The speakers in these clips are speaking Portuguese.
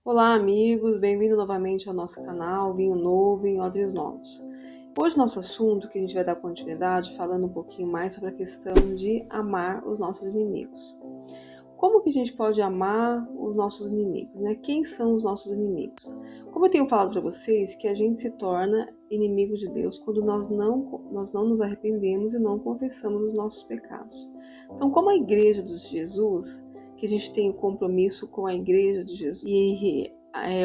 Olá, amigos, bem-vindo novamente ao nosso canal Vinho Novo em Odres Novos. Hoje nosso assunto, que a gente vai dar continuidade, falando um pouquinho mais sobre a questão de amar os nossos inimigos. Como que a gente pode amar os nossos inimigos, né? Quem são os nossos inimigos? Como eu tenho falado para vocês, que a gente se torna inimigo de Deus quando nós não nos arrependemos e não confessamos os nossos pecados. Então, como a igreja de Jesus, que a gente tem o compromisso com a igreja de Jesus, e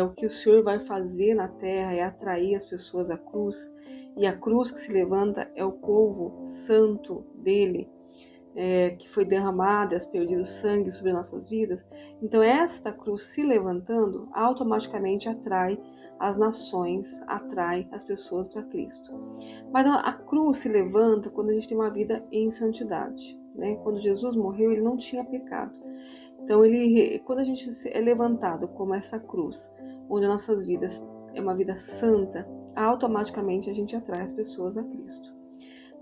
o que o Senhor vai fazer na terra é atrair as pessoas à cruz, e a cruz que se levanta é o povo santo dele, que foi derramada, aspergido sangue sobre nossas vidas. Então esta cruz se levantando automaticamente atrai as nações, atrai as pessoas para Cristo. Mas a cruz se levanta quando a gente tem uma vida em santidade, né? Quando Jesus morreu, ele não tinha pecado. Então quando a gente é levantado como essa cruz, onde nossas vidas é uma vida santa, automaticamente a gente atrai as pessoas a Cristo.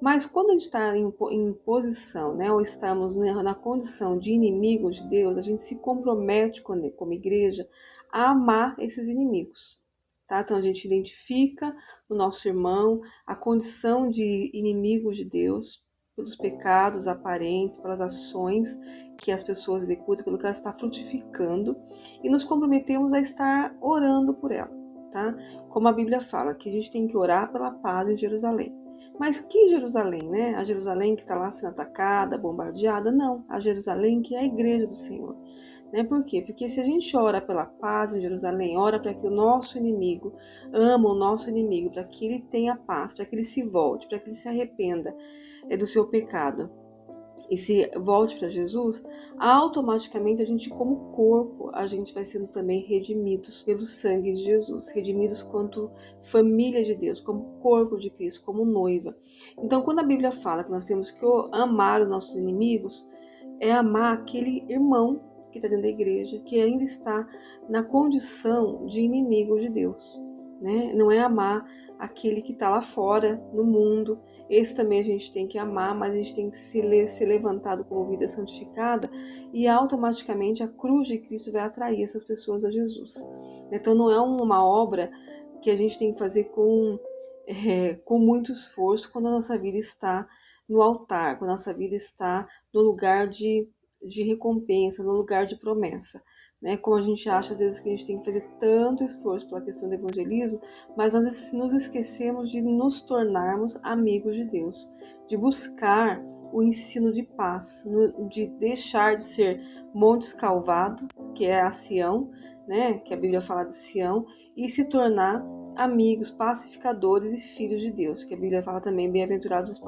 Mas quando a gente está em posição, né, ou estamos na condição de inimigos de Deus, a gente se compromete como igreja a amar esses inimigos. Tá? Então a gente identifica no nosso irmão a condição de inimigos de Deus, pelos pecados aparentes, pelas ações que as pessoas executam, pelo que ela está frutificando, e nos comprometemos a estar orando por ela. Tá? Como a Bíblia fala, que a gente tem que orar pela paz em Jerusalém. Mas que Jerusalém, né? A Jerusalém que está lá sendo atacada, bombardeada? Não, a Jerusalém que é a igreja do Senhor. Né? Por quê? Porque se a gente ora pela paz em Jerusalém, ora para que o nosso inimigo, ama o nosso inimigo, para que ele tenha paz, para que ele se volte, para que ele se arrependa do seu pecado e se volte para Jesus, automaticamente a gente, como corpo, a gente vai sendo também redimidos pelo sangue de Jesus, redimidos quanto família de Deus, como corpo de Cristo, como noiva. Então, quando a Bíblia fala que nós temos que amar os nossos inimigos, é amar aquele irmão que está dentro da igreja, que ainda está na condição de inimigo de Deus, né? Não é amar aquele que está lá fora, no mundo. Esse também a gente tem que amar, mas a gente tem que ser levantado como vida santificada, e automaticamente a cruz de Cristo vai atrair essas pessoas a Jesus. Então não é uma obra que a gente tem que fazer com muito esforço quando a nossa vida está no altar, quando a nossa vida está no lugar de recompensa, no lugar de promessa. Né? Como a gente acha às vezes que a gente tem que fazer tanto esforço pela questão do evangelismo, mas nós nos esquecemos de nos tornarmos amigos de Deus, de buscar o ensino de paz, de deixar de ser Monte Escalvado, que é a Sião, né? Que a Bíblia fala de Sião, e se tornar amigos, pacificadores e filhos de Deus, que a Bíblia fala também, bem-aventurados os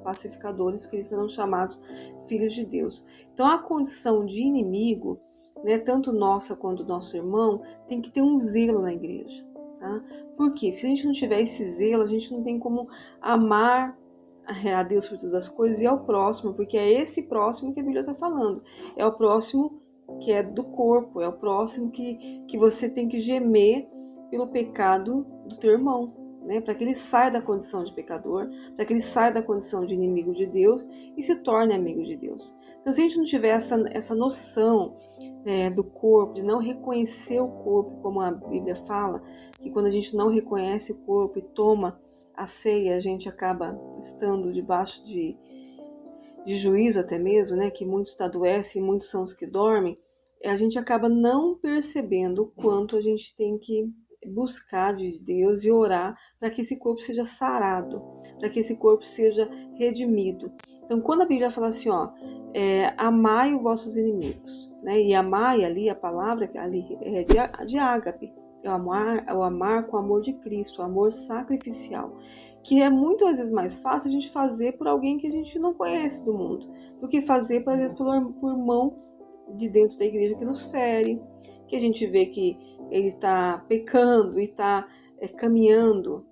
pacificadores, que eles serão chamados filhos de Deus. Então a condição de inimigo, né, tanto nossa quanto do nosso irmão, tem que ter um zelo na igreja. Tá? Por quê? Porque se a gente não tiver esse zelo, a gente não tem como amar a Deus sobre todas as coisas e ao próximo, porque é esse próximo que a Bíblia está falando. É o próximo que é do corpo, é o próximo que você tem que gemer pelo pecado do teu irmão, né? Para que ele saia da condição de pecador, para que ele saia da condição de inimigo de Deus e se torne amigo de Deus. Então, se a gente não tiver essa noção do corpo, de não reconhecer o corpo, como a Bíblia fala, que quando a gente não reconhece o corpo e toma a ceia, a gente acaba estando debaixo de juízo até mesmo, né? Que muitos adoecem e muitos são os que dormem, a gente acaba não percebendo o quanto a gente tem que buscar de Deus e orar para que esse corpo seja sarado, para que esse corpo seja redimido. Então, quando a Bíblia fala assim, amai os vossos inimigos, né? E amai ali, a palavra ali é de ágape, é o amar com o amor de Cristo, o amor sacrificial, que é muito às vezes mais fácil a gente fazer por alguém que a gente não conhece do mundo, do que fazer, por exemplo, por irmão de dentro da igreja que nos fere, que a gente vê que ele está pecando e está caminhando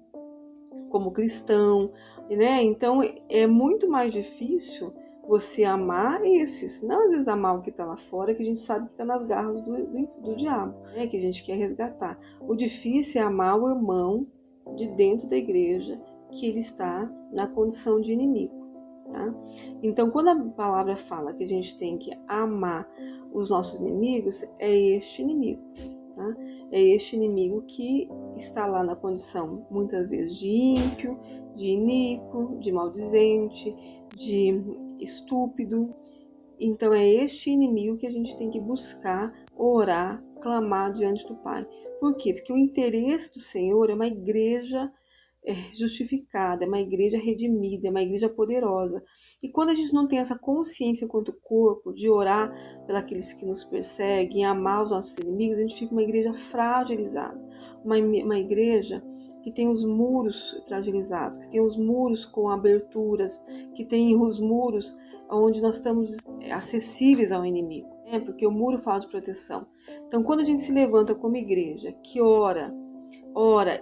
como cristão, né? Então é muito mais difícil você amar esses, não às vezes amar o que está lá fora, que a gente sabe que está nas garras do diabo, né? Que a gente quer resgatar. O difícil é amar o irmão de dentro da igreja, que ele está na condição de inimigo. Tá? Então, quando a palavra fala que a gente tem que amar os nossos inimigos, é este inimigo. tá? É este inimigo que está lá na condição, muitas vezes, de ímpio, de iníquo, de maldizente, de estúpido. Então é este inimigo que a gente tem que buscar, orar, clamar diante do Pai. Por quê? Porque o interesse do Senhor é uma igreja justificada, é uma igreja redimida, é uma igreja poderosa. E quando a gente não tem essa consciência quanto corpo de orar pelos que nos perseguem, amar os nossos inimigos, a gente fica uma igreja fragilizada, uma igreja que tem os muros fragilizados, que tem os muros com aberturas, que tem os muros onde nós estamos acessíveis ao inimigo, né? Porque o muro fala de proteção. Então, quando a gente se levanta como igreja, que ora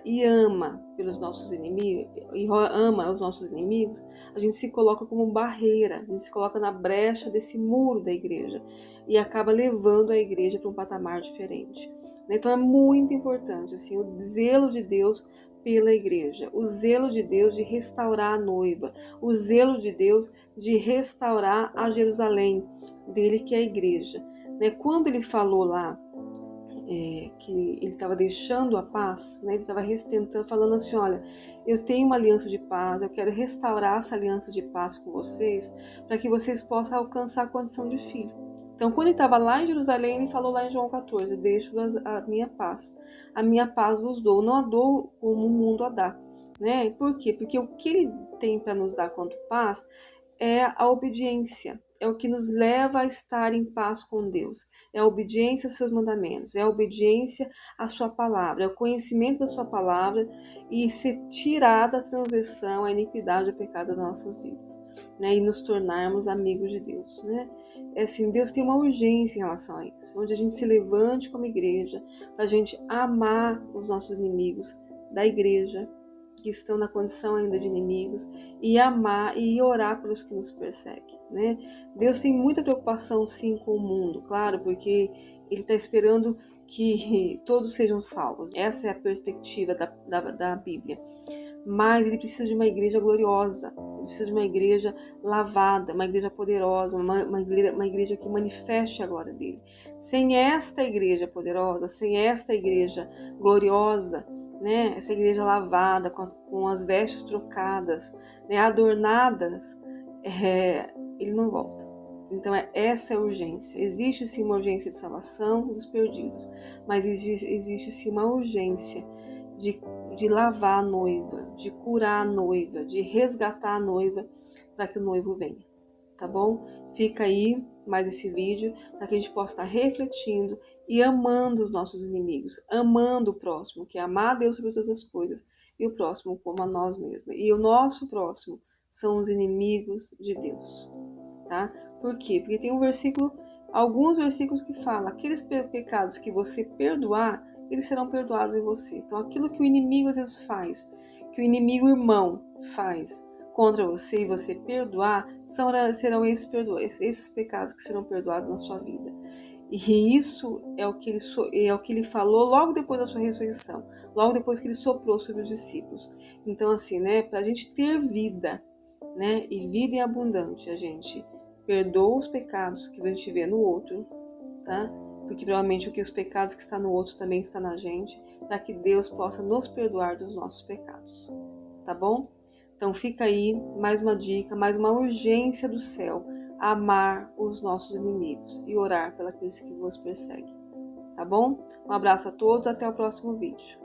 e ama pelos nossos inimigos, e ama os nossos inimigos, a gente se coloca como barreira, a gente se coloca na brecha desse muro da igreja e acaba levando a igreja para um patamar diferente. Então é muito importante assim, o zelo de Deus pela igreja, o zelo de Deus de restaurar a noiva, o zelo de Deus de restaurar a Jerusalém dele, que é a igreja. Quando ele falou lá que ele estava deixando a paz, né? Ele estava tentando, falando assim, olha, eu tenho uma aliança de paz, eu quero restaurar essa aliança de paz com vocês, para que vocês possam alcançar a condição de filho. Então, quando ele estava lá em Jerusalém, ele falou lá em João 14, deixo a minha paz vos dou, não a dou como o mundo a dá. Né? Por quê? Porque o que ele tem para nos dar quanto paz é a obediência, é o que nos leva a estar em paz com Deus, é a obediência aos seus mandamentos, é a obediência à sua palavra, é o conhecimento da sua palavra e se tirar da transgressão, a iniquidade e o pecado das nossas vidas, né? E nos tornarmos amigos de Deus, né? É assim, Deus tem uma urgência em relação a isso, onde a gente se levante como igreja, para a gente amar os nossos inimigos da igreja, que estão na condição ainda de inimigos, e amar e orar pelos que nos perseguem, né? Deus tem muita preocupação sim com o mundo, claro, porque Ele está esperando que todos sejam salvos. Essa é a perspectiva da Bíblia. Mas Ele precisa de uma igreja gloriosa, Ele precisa de uma igreja lavada, uma igreja poderosa, uma igreja que manifeste a glória dEle. Sem esta igreja poderosa, sem esta igreja gloriosa, né, essa igreja lavada, com as vestes trocadas, né, adornadas, ele não volta. Então essa é a urgência. Existe sim uma urgência de salvação dos perdidos, mas existe sim uma urgência de lavar a noiva, de curar a noiva, de resgatar a noiva para que o noivo venha. Tá bom? Fica aí mais esse vídeo para que a gente possa estar refletindo e amando os nossos inimigos, amando o próximo, que é amar a Deus sobre todas as coisas, e o próximo como a nós mesmos. E o nosso próximo são os inimigos de Deus, tá? Por quê? Porque tem alguns versículos que falam, aqueles pecados que você perdoar, eles serão perdoados em você. Então aquilo que o inimigo às vezes faz, que o inimigo irmão faz contra você e você perdoar, serão esses pecados que serão perdoados na sua vida. E isso é o que ele falou logo depois da sua ressurreição, logo depois que ele soprou sobre os discípulos. Então assim, né, para a gente ter vida, né, e vida em abundante, a gente perdoa os pecados que a gente vê no outro, tá? Porque provavelmente os pecados que estão no outro também estão na gente, para que Deus possa nos perdoar dos nossos pecados, tá bom? Então fica aí mais uma dica, mais uma urgência do céu, amar os nossos inimigos e orar pelos que vos perseguem, tá bom? Um abraço a todos, até o próximo vídeo.